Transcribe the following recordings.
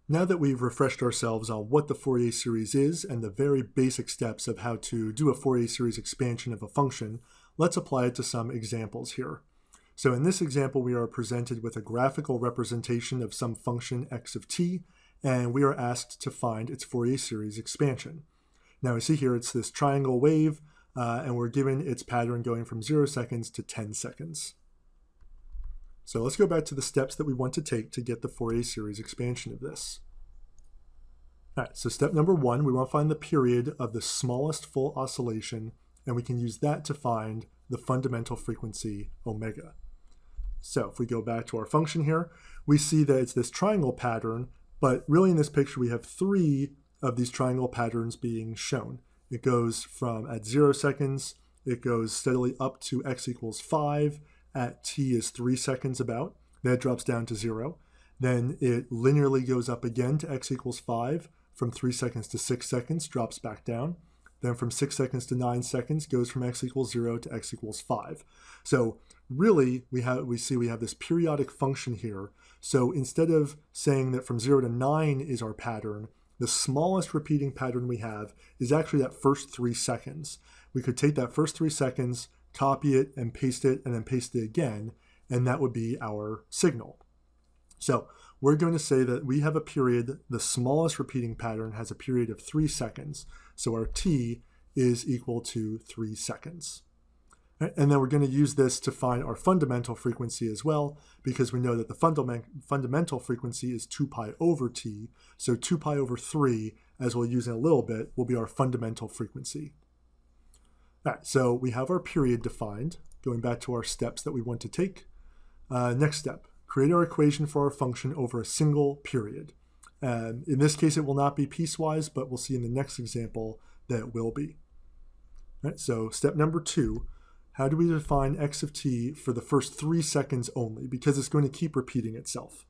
Now that we've refreshed ourselves on what the Fourier series is and the very basic steps of how to do a Fourier series expansion of a function, let's apply it to some examples here. So in this example, we are presented with a graphical representation of some function x of t, and we are asked to find its Fourier series expansion. Now we see here it's this triangle wave, and we're given its pattern going from 0 seconds to 10 seconds. So let's go back to the steps that we want to take to get the Fourier series expansion of this. All right, so step number 1, we want to find the period of the smallest full oscillation, and we can use that to find the fundamental frequency omega. So if we go back to our function here, we see that it's this triangle pattern, but really in this picture we have 3 of these triangle patterns being shown. It goes from at 0 seconds, it goes steadily up to x equals 5, at t is 3 seconds about, then it drops down to 0. Then it linearly goes up again to x equals 5, from 3 seconds to 6 seconds, drops back down. Then from 6 seconds to 9 seconds, goes from x equals 0 to x equals 5. So really, we have this periodic function here. So instead of saying that from 0 to 9 is our pattern, the smallest repeating pattern we have is actually that first 3 seconds. We could take that first 3 seconds, copy it and then paste it again, and that would be our signal. So we're going to say that we have a period, the smallest repeating pattern has a period of 3 seconds, so our t is equal to 3 seconds. And then we're going to use this to find our fundamental frequency as well, because we know that the fundamental frequency is 2 pi over t, so 2 pi over 3, as we'll use in a little bit, will be our fundamental frequency. All right, so we have our period defined, going back to our steps that we want to take. Next step, create our equation for our function over a single period. In this case, it will not be piecewise, but we'll see in the next example that it will be. All right, so step number 2, how do we define x of t for the first 3 seconds only? Because it's going to keep repeating itself.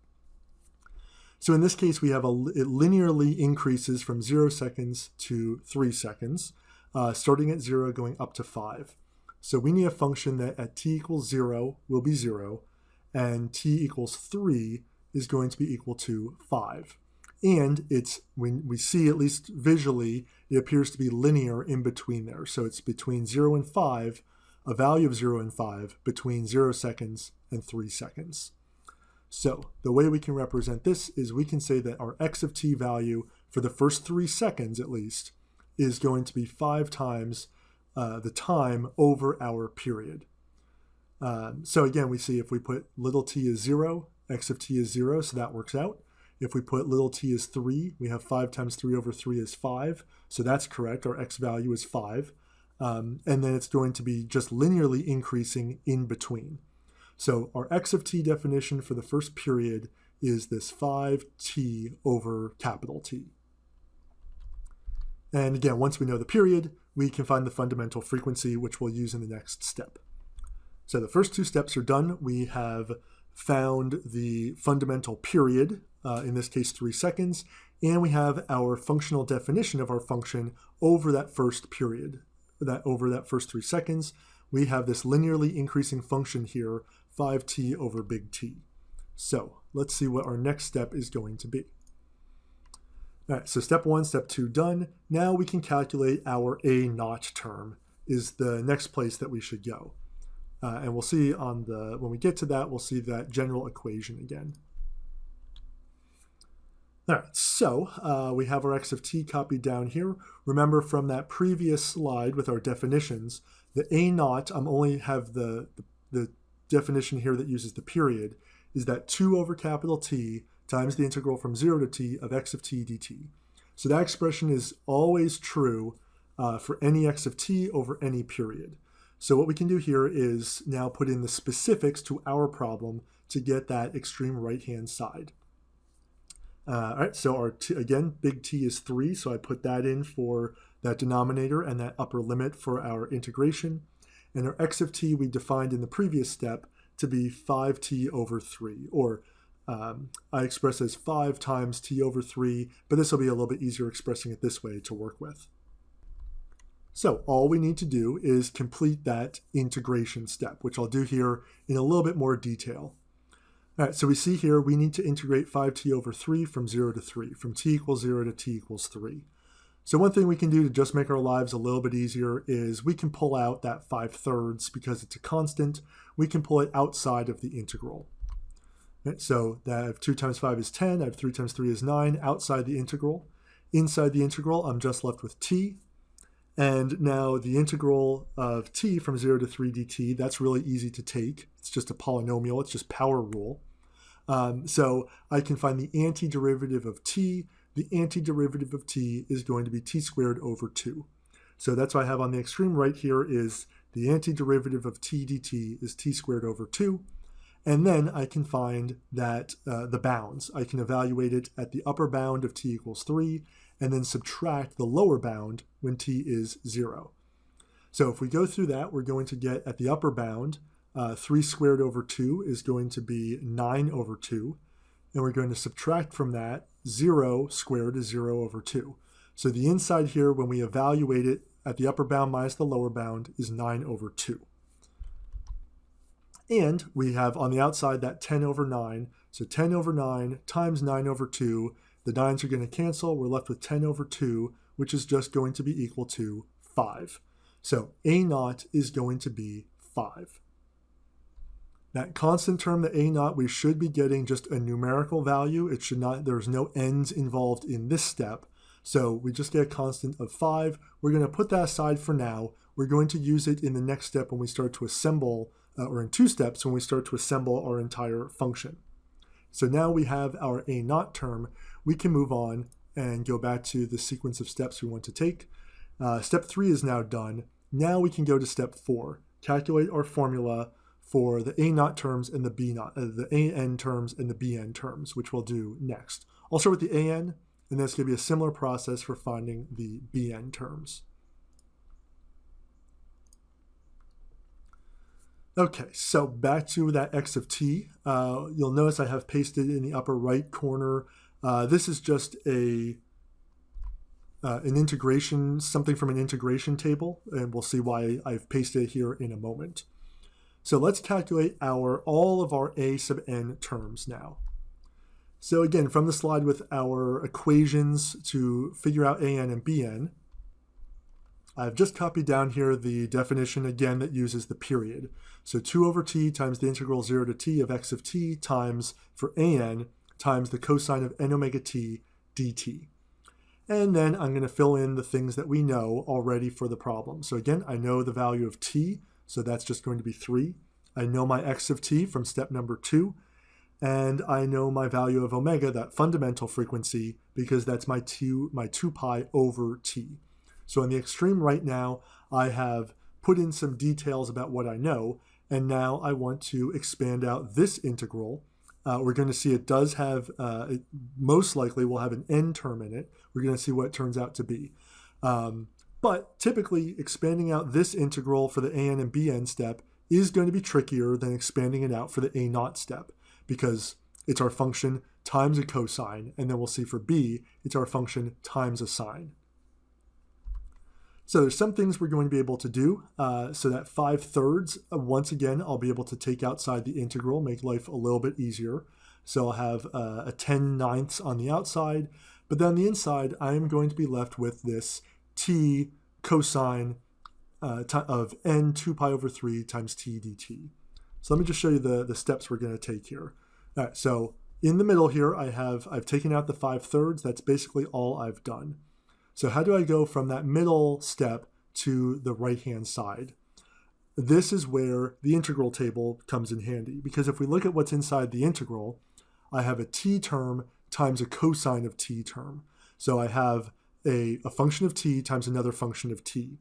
So in this case, we have it linearly increases from 0 seconds to 3 seconds. Starting at 0, going up to 5. So we need a function that at t equals 0 will be 0, and t equals 3 is going to be equal to 5. And when we see, at least visually, it appears to be linear in between there. So it's between 0 and 5, a value of 0 and 5, between 0 seconds and 3 seconds. So the way we can represent this is we can say that our x of t value for the first 3 seconds at least is going to be 5 times the time over our period. So again, we see if we put little t is 0, x of t is 0, so that works out. If we put little t is 3, we have 5 times 3 over 3 is 5, so that's correct, our x value is 5. And then it's going to be just linearly increasing in between. So our x of t definition for the first period is this 5t over capital T. And again, once we know the period, we can find the fundamental frequency, which we'll use in the next step. So the first 2 steps are done. We have found the fundamental period, in this case 3 seconds, and we have our functional definition of our function over that first period, over that first 3 seconds. We have this linearly increasing function here, 5t over big T. So let's see what our next step is going to be. All right, so step 1, step 2 done. Now we can calculate our a naught term is the next place that we should go. And we'll see when we get to that, we'll see that general equation again. All right, so we have our x of t copied down here. Remember from that previous slide with our definitions, the a naught, only have the definition here that uses the period, is that 2 over capital T times the integral from 0 to t of x of t dt. So that expression is always true for any x of t over any period. So what we can do here is now put in the specifics to our problem to get that extreme right-hand side. All right, so again, big T is 3, so I put that in for that denominator and that upper limit for our integration. And our x of t we defined in the previous step to be 5t over 3, or I express as 5 times t over 3, but this will be a little bit easier expressing it this way to work with. So all we need to do is complete that integration step, which I'll do here in a little bit more detail. All right, so we see here we need to integrate 5t over 3 from 0 to 3, from t equals 0 to t equals 3. So one thing we can do to just make our lives a little bit easier is we can pull out that 5/3 because it's a constant. We can pull it outside of the integral. Right, so that I have 2 times 5 is 10, I have 3 times 3 is 9, outside the integral. Inside the integral, I'm just left with t. And now the integral of t from 0 to 3 dt, that's really easy to take. It's just a polynomial, it's just power rule. So I can find the antiderivative of t. The antiderivative of t is going to be t squared over 2. So that's what I have on the extreme right here is the antiderivative of t dt is t squared over 2. And then I can find that the bounds. I can evaluate it at the upper bound of t equals 3 and then subtract the lower bound when t is 0. So if we go through that, we're going to get at the upper bound, 3 squared over 2 is going to be 9 over 2. And we're going to subtract from that 0 squared is 0 over 2. So the inside here, when we evaluate it at the upper bound minus the lower bound, is 9 over 2. And we have on the outside that 10 over 9. So 10 over 9 times 9 over 2. The 9s are going to cancel. We're left with 10 over 2, which is just going to be equal to 5. So a naught is going to be 5. That constant term, the a naught, we should be getting just a numerical value. It should not, there's no n's involved in this step. So we just get a constant of 5. We're going to put that aside for now. We're going to use it in the next step when we start to assemble, or in 2 steps when we start to assemble our entire function. So now we have our a naught term. We can move on and go back to the sequence of steps we want to take. Step 3 is now done. Now we can go to step 4. Calculate our formula for the a naught terms and the b naught, the an terms and the bn terms, which we'll do next. I'll start with the an, and that's going to be a similar process for finding the bn terms. Okay, so back to that x of t. You'll notice I have pasted in the upper right corner. This is just an integration, something from an integration table, and we'll see why I've pasted it here in a moment. So let's calculate all of our a sub n terms now. So again, from the slide with our equations to figure out an and bn, I've just copied down here the definition again that uses the period. So 2 over t times the integral 0 to t of x of t times, for an, times the cosine of n omega t dt. And then I'm going to fill in the things that we know already for the problem. So again, I know the value of t, so that's just going to be 3. I know my x of t from step number 2. And I know my value of omega, that fundamental frequency, because that's my 2 pi over t. So in the extreme right now, I have put in some details about what I know, and now I want to expand out this integral. We're going to see it does have, it most likely will have an n term in it. We're going to see what it turns out to be. But typically, expanding out this integral for the an and bn step is going to be trickier than expanding it out for the a naught step, because it's our function times a cosine, and then we'll see for b, it's our function times a sine. So there's some things we're going to be able to do. So that 5/3, once again, I'll be able to take outside the integral, make life a little bit easier. So I'll have a 10/9 on the outside, but then on the inside, I am going to be left with this t cosine of n 2 pi over 3 times t dt. So let me just show you the steps we're going to take here. All right, so in the middle here, I've taken out the 5/3. That's basically all I've done. So how do I go from that middle step to the right-hand side? This is where the integral table comes in handy, because if we look at what's inside the integral, I have a t term times a cosine of t term. So I have a function of t times another function of t.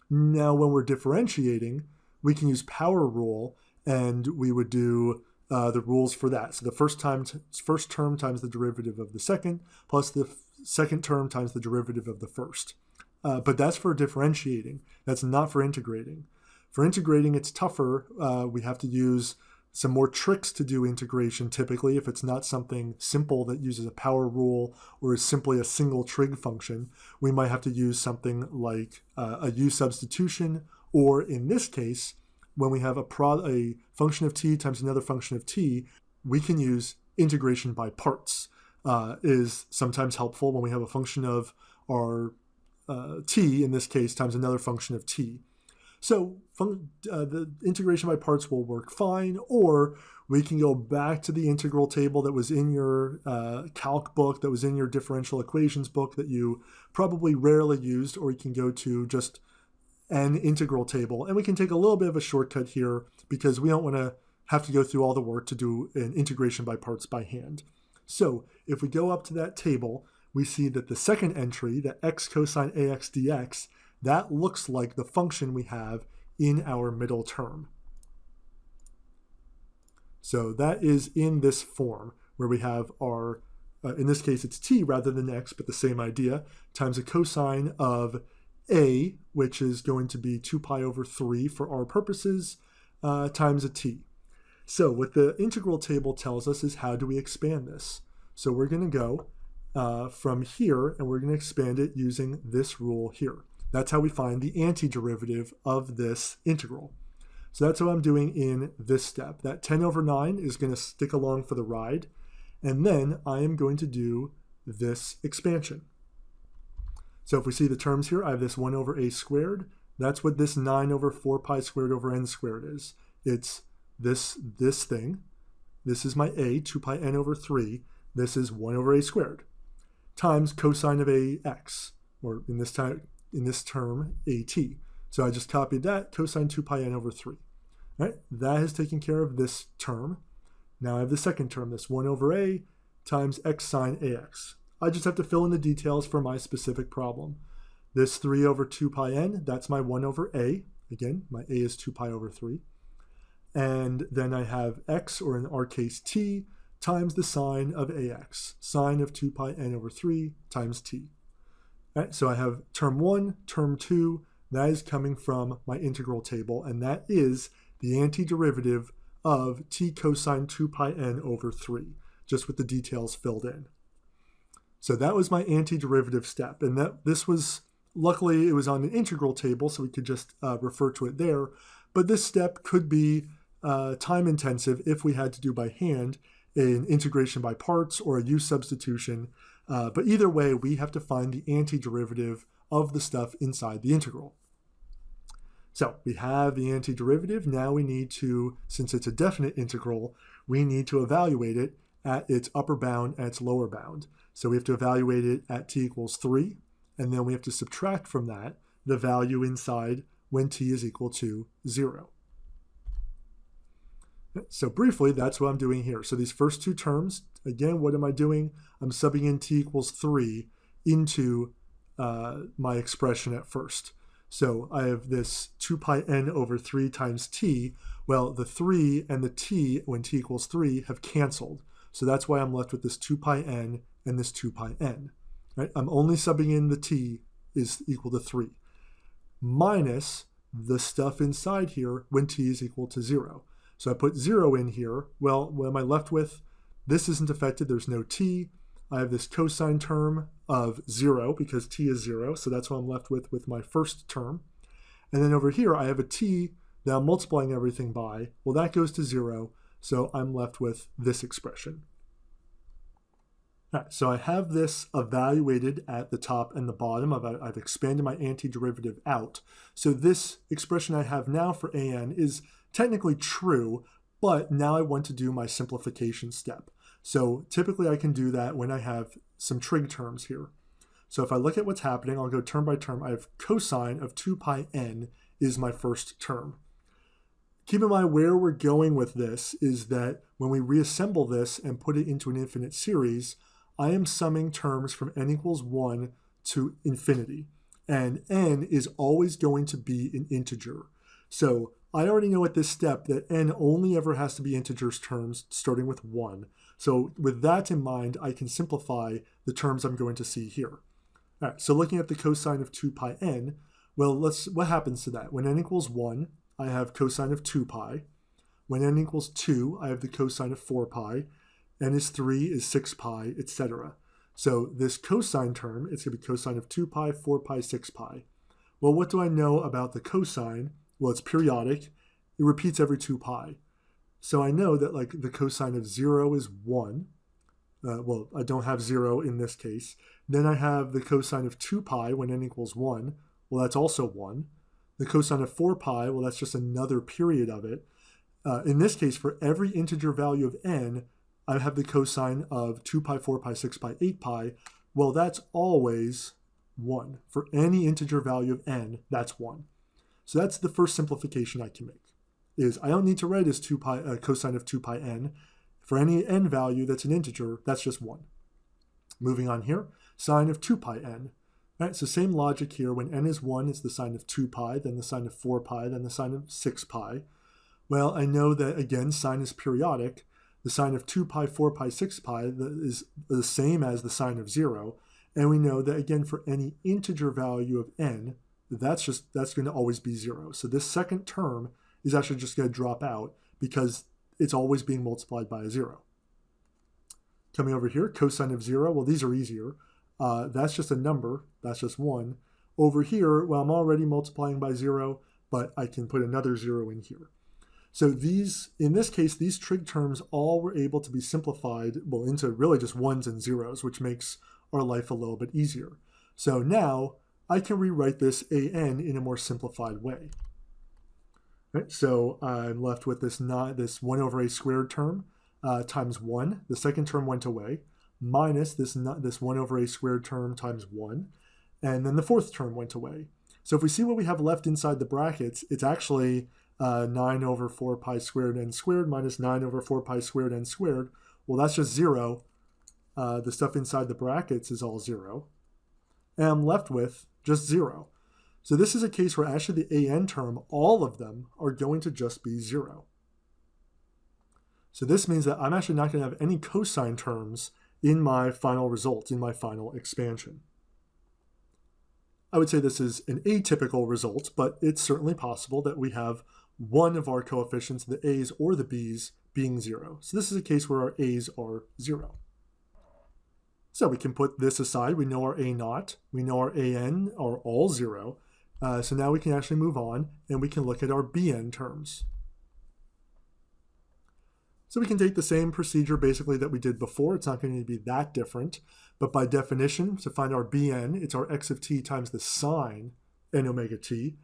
Now when we're differentiating, we can use power rule, and we would do the rules for that. So the first term times the derivative of the second, plus the second term times the derivative of the first. But that's for differentiating. That's not for integrating. For integrating, it's tougher. We have to use some more tricks to do integration typically if it's not something simple that uses a power rule or is simply a single trig function. We might have to use something like a u substitution, or in this case, when we have a function of t times another function of t, we can use integration by parts. Is sometimes helpful when we have a function of our t, in this case, times another function of t. So the integration by parts will work fine, or we can go back to the integral table that was in your calc book, that was in your differential equations book that you probably rarely used, or you can go to just an integral table. And we can take a little bit of a shortcut here because we don't want to have to go through all the work to do an integration by parts by hand. So if we go up to that table, we see that the second entry, the x cosine ax dx, that looks like the function we have in our middle term. So that is in this form where we have our, in this case it's t rather than x, but the same idea, times a cosine of a, which is going to be 2 pi over 3 for our purposes, times a t. So what the integral table tells us is how do we expand this? So we're going to go from here and we're going to expand it using this rule here. That's how we find the antiderivative of this integral. So that's what I'm doing in this step. That 10 over 9 is going to stick along for the ride. And then I am going to do this expansion. So if we see the terms here, I have this 1 over a squared. That's what this 9 over 4 pi squared over n squared is. It's this thing. This is my a, 2 pi n over 3. This is 1 over a squared times cosine of ax, or in this term, at. So I just copied that, cosine 2 pi n over 3. Right? That has taken care of this term. Now I have the second term, this 1 over a times x sine ax. I just have to fill in the details for my specific problem. This 3 over 2 pi n, that's my 1 over a. Again, my a is 2 pi over 3. And then I have x, or in our case t, times the sine of ax, sine of 2 pi n over 3 times t. Right, so I have term 1, term 2, that is coming from my integral table, and that is the antiderivative of t cosine 2 pi n over 3, just with the details filled in. So that was my antiderivative step, and this was, luckily it was on the integral table, so we could just refer to it there, but this step could be time intensive if we had to do by hand an integration by parts or a u substitution, but either way we have to find the antiderivative of the stuff inside the integral. So we have the antiderivative. Now we need to, since it's a definite integral, we need to evaluate it at its upper bound and its lower bound. So we have to evaluate it at t equals 3, and then we have to subtract from that the value inside when t is equal to 0. So briefly, that's what I'm doing here. So these first two terms, again, what am I doing? I'm subbing in t equals 3 into my expression at first. So I have this 2 pi n over 3 times t. Well, the 3 and the t, when t equals 3, have canceled. So that's why I'm left with this 2 pi n and this 2 pi n. Right? I'm only subbing in the t is equal to 3, minus the stuff inside here when t is equal to 0. So I put 0 in here. Well, what am I left with? This isn't affected. There's no t. I have this cosine term of 0 because t is 0. So that's what I'm left with my first term. And then over here, I have a t that I'm multiplying everything by. Well, that goes to 0. So I'm left with this expression. All right, so I have this evaluated at the top and the bottom. I've expanded my antiderivative out. So this expression I have now for an is technically true, but now I want to do my simplification step. So typically I can do that when I have some trig terms here. So if I look at what's happening, I'll go term by term. I have cosine of 2 pi n is my first term. Keep in mind where we're going with this is that when we reassemble this and put it into an infinite series, I am summing terms from n equals 1 to infinity. And n is always going to be an integer. So I already know at this step that n only ever has to be integers terms starting with 1. So with that in mind, I can simplify the terms I'm going to see here. All right, so looking at the cosine of 2 pi n, well, what happens to that? When n equals 1, I have cosine of 2 pi. When n equals 2, I have the cosine of 4 pi. N is 3 is 6 pi, etc. So this cosine term, it's going to be cosine of 2 pi, 4 pi, 6 pi. Well, what do I know about the cosine? Well, it's periodic. It repeats every 2 pi. So I know that like the cosine of 0 is 1. Well, I don't have 0 in this case. Then I have the cosine of 2 pi when n equals 1. Well, that's also 1. The cosine of 4 pi, well, that's just another period of it. In this case, for every integer value of n, I have the cosine of 2 pi, 4 pi, 6 pi, 8 pi. Well, that's always 1. For any integer value of n, that's 1. So that's the first simplification I can make, is I don't need to write as 2 pi, cosine of 2 pi n. For any n value that's an integer, that's just 1. Moving on here, sine of 2 pi n. Right, so same logic here. When n is 1, it's the sine of 2 pi, then the sine of 4 pi, then the sine of 6 pi. Well, I know that, again, sine is periodic. The sine of 2 pi, 4 pi, 6 pi is the same as the sine of 0. And we know that, again, for any integer value of n, that's going to always be 0. So this second term is actually just going to drop out because it's always being multiplied by a 0. Coming over here, cosine of 0, well, these are easier. That's just a number, that's just 1. Over here, well, I'm already multiplying by 0, but I can put another 0 in here. So these, in this case, these trig terms all were able to be simplified, well, into really just 1s and 0s, which makes our life a little bit easier. So now I can rewrite this an in a more simplified way. Right, so I'm left with this 1 over a squared term times 1. The second term went away, minus this 1 over a squared term times 1. And then the fourth term went away. So if we see what we have left inside the brackets, it's actually 9 over 4 pi squared n squared minus 9 over 4 pi squared n squared. Well, that's just 0. The stuff inside the brackets is all 0. And I'm left with just 0. So this is a case where actually the an term, all of them, are going to just be 0. So this means that I'm actually not going to have any cosine terms in my final result, in my final expansion. I would say this is an atypical result, but it's certainly possible that we have one of our coefficients, the a's or the b's, being 0. So this is a case where our a's are 0. So we can put this aside. We know our a naught, we know our an are all 0. So now we can actually move on and we can look at our bn terms. So we can take the same procedure basically that we did before. It's not going to be that different, but by definition, to find our bn, it's our x of t times the sine n omega t,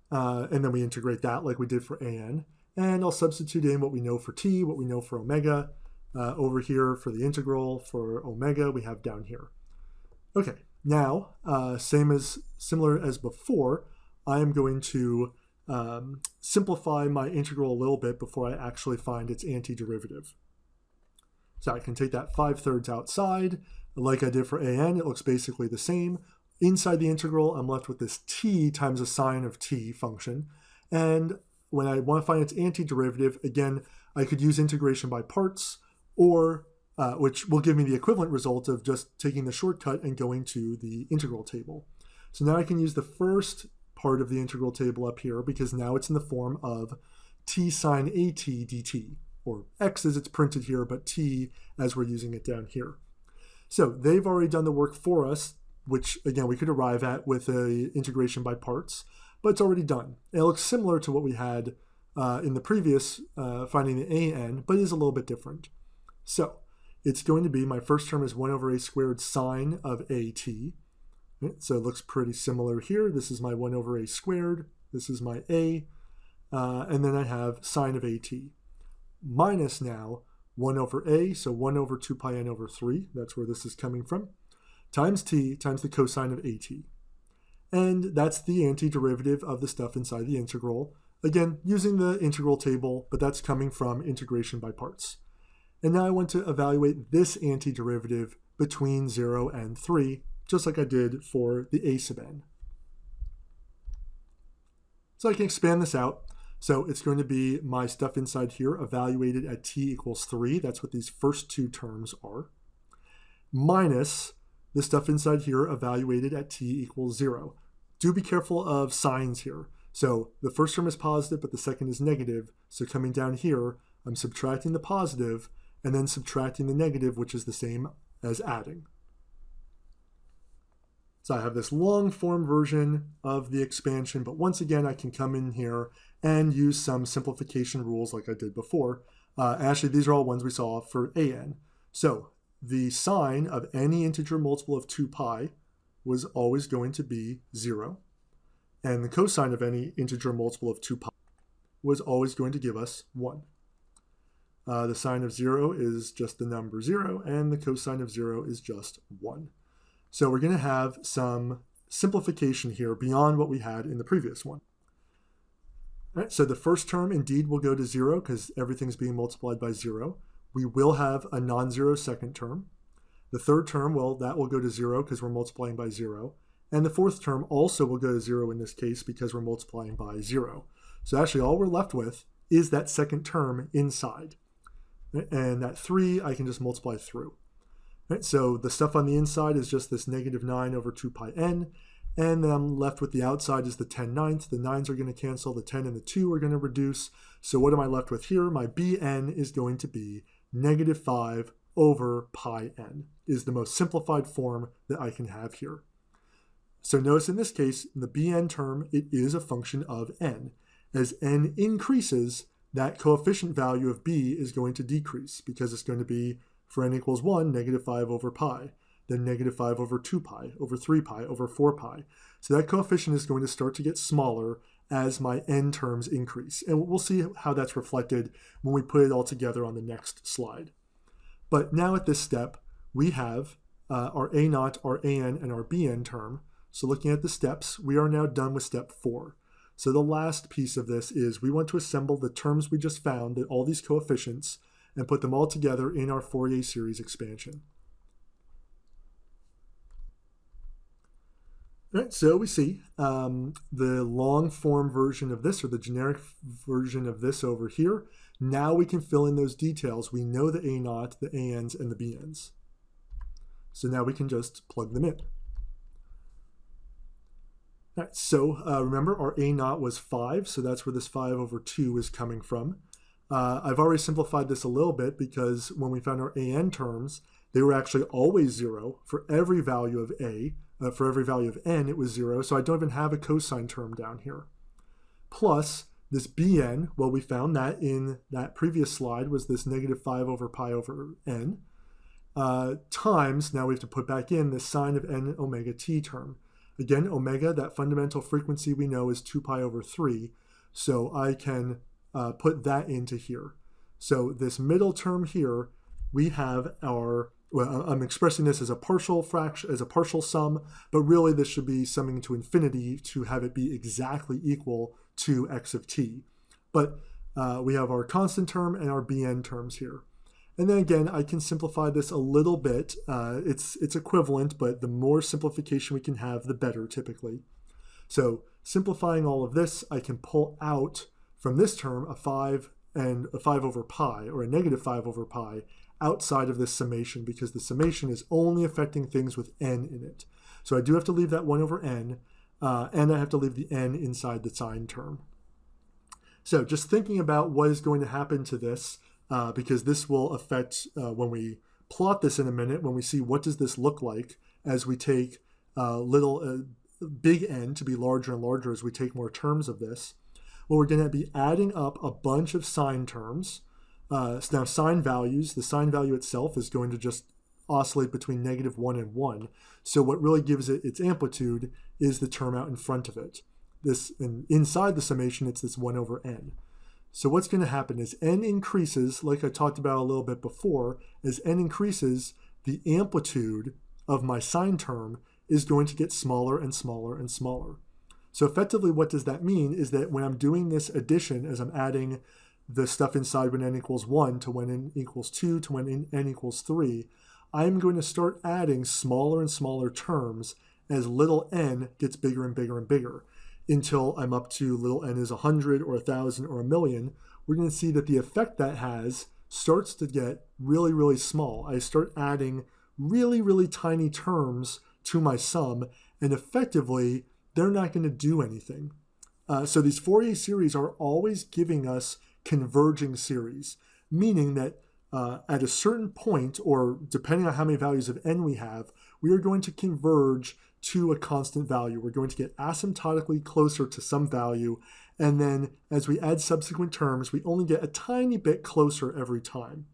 and then we integrate that like we did for an, and I'll substitute in what we know for t, what we know for omega, over here for the integral for omega we have down here. Okay, now, similar as before, I am going to simplify my integral a little bit before I actually find its antiderivative. So I can take that 5/3 outside. Like I did for an, it looks basically the same. Inside the integral, I'm left with this t times the sine of t function. And when I want to find its antiderivative, again, I could use integration by parts, or which will give me the equivalent result of just taking the shortcut and going to the integral table. So now I can use the first part of the integral table up here because now it's in the form of t sine at dt, or x as it's printed here, but t as we're using it down here. So they've already done the work for us, which again we could arrive at with a integration by parts, but it's already done. It looks similar to what we had in the previous finding the an, but it is a little bit different. So it's going to be, my first term is 1 over a squared sine of at. So it looks pretty similar here. This is my 1 over a squared. This is my a. And then I have sine of at. Minus now 1 over a, so 1 over 2 pi n over 3. That's where this is coming from. Times t times the cosine of at. And that's the antiderivative of the stuff inside the integral. Again, using the integral table, but that's coming from integration by parts. And now I want to evaluate this antiderivative between 0 and 3, just like I did for the a sub n. So I can expand this out. So it's going to be my stuff inside here evaluated at t equals 3. That's what these first two terms are. Minus the stuff inside here evaluated at t equals 0. Do be careful of signs here. So the first term is positive, but the second is negative. So coming down here, I'm subtracting the positive and then subtracting the negative, which is the same as adding. So I have this long form version of the expansion, but once again, I can come in here and use some simplification rules like I did before. Actually, these are all ones we saw for an. So the sine of any integer multiple of 2 pi was always going to be 0. And the cosine of any integer multiple of 2 pi was always going to give us 1. The sine of 0 is just the number 0, and the cosine of 0 is just 1. So we're going to have some simplification here beyond what we had in the previous one. All right, so the first term indeed will go to 0 because everything's being multiplied by 0. We will have a non-zero second term. The third term, well, that will go to 0 because we're multiplying by 0. And the fourth term also will go to 0 in this case because we're multiplying by 0. So actually all we're left with is that second term inside. And that 3 I can just multiply through. Right, so the stuff on the inside is just this negative 9 over 2 pi n. And then I'm left with the outside is the 10/9. The 9s are going to cancel. The 10 and the 2 are going to reduce. So what am I left with here? My bn is going to be negative 5 over pi n is the most simplified form that I can have here. So notice in this case, in the bn term, it is a function of n. As n increases, that coefficient value of b is going to decrease because it's going to be, for n equals 1, negative 5 over pi. Then negative 5 over 2 pi, over 3 pi, over 4 pi. So that coefficient is going to start to get smaller as my n terms increase. And we'll see how that's reflected when we put it all together on the next slide. But now at this step, we have our a0, our an, and our bn term. So looking at the steps, we are now done with step 4. So the last piece of this is we want to assemble the terms we just found, that all these coefficients, and put them all together in our Fourier series expansion. All right, so we see the long form version of this, or the generic version of this over here. Now we can fill in those details. We know the a0, the ans, and the bns. So now we can just plug them in. All right, so remember our a0 was 5, so that's where this 5 over 2 is coming from. I've already simplified this a little bit because when we found our an terms, they were actually always 0 for every value of a. For every value of n, it was 0, so I don't even have a cosine term down here. Plus, this bn, well, we found that in that previous slide was this negative 5 over pi over n, times, now we have to put back in the sine of n omega t term. Again, omega, that fundamental frequency we know is 2 pi over 3, so I can put that into here. So this middle term here, we have our, well, I'm expressing this as a partial fraction, as a partial sum, but really this should be summing to infinity to have it be exactly equal to x of t. But we have our constant term and our bn terms here. And then again, I can simplify this a little bit. It's equivalent, but the more simplification we can have, the better typically. So simplifying all of this, I can pull out from this term a 5 and a 5 over pi, or a negative 5 over pi, outside of this summation, because the summation is only affecting things with n in it. So I do have to leave that 1 over n, and I have to leave the n inside the sine term. So just thinking about what is going to happen to this, because this will affect when we plot this in a minute, when we see what does this look like as we take big N to be larger and larger as we take more terms of this. Well, we're going to be adding up a bunch of sine terms. Now sine values, the sine value itself is going to just oscillate between negative 1 and 1. So what really gives it its amplitude is the term out in front of it. And inside the summation, it's this 1 over n. So what's going to happen is n increases, like I talked about a little bit before, as n increases, the amplitude of my sine term is going to get smaller and smaller and smaller. So effectively what does that mean is that when I'm doing this addition, as I'm adding the stuff inside when n equals 1 to when n equals 2 to when n equals 3, I'm going to start adding smaller and smaller terms as little n gets bigger and bigger and bigger, until I'm up to little n is 100 or 1,000 or 1,000,000. We're going to see that the effect that has starts to get really, really small. I start adding really, really tiny terms to my sum, and effectively, they're not going to do anything. So these Fourier series are always giving us converging series, meaning that at a certain point, or depending on how many values of n we have, we are going to converge to a constant value. We're going to get asymptotically closer to some value, And then as we add subsequent terms, we only get a tiny bit closer every time.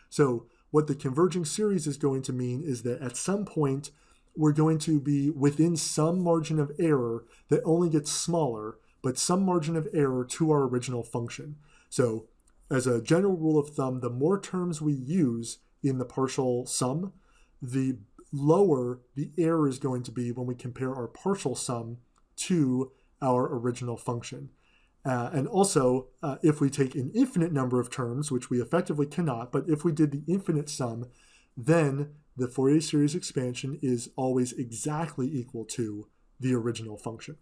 So what the converging series is going to mean is that at some point, we're going to be within some margin of error that only gets smaller, but some margin of error to our original function. So as a general rule of thumb, the more terms we use in the partial sum, the lower the error is going to be when we compare our partial sum to our original function. And also, if we take an infinite number of terms, which we effectively cannot, but if we did the infinite sum, then the Fourier series expansion is always exactly equal to the original function.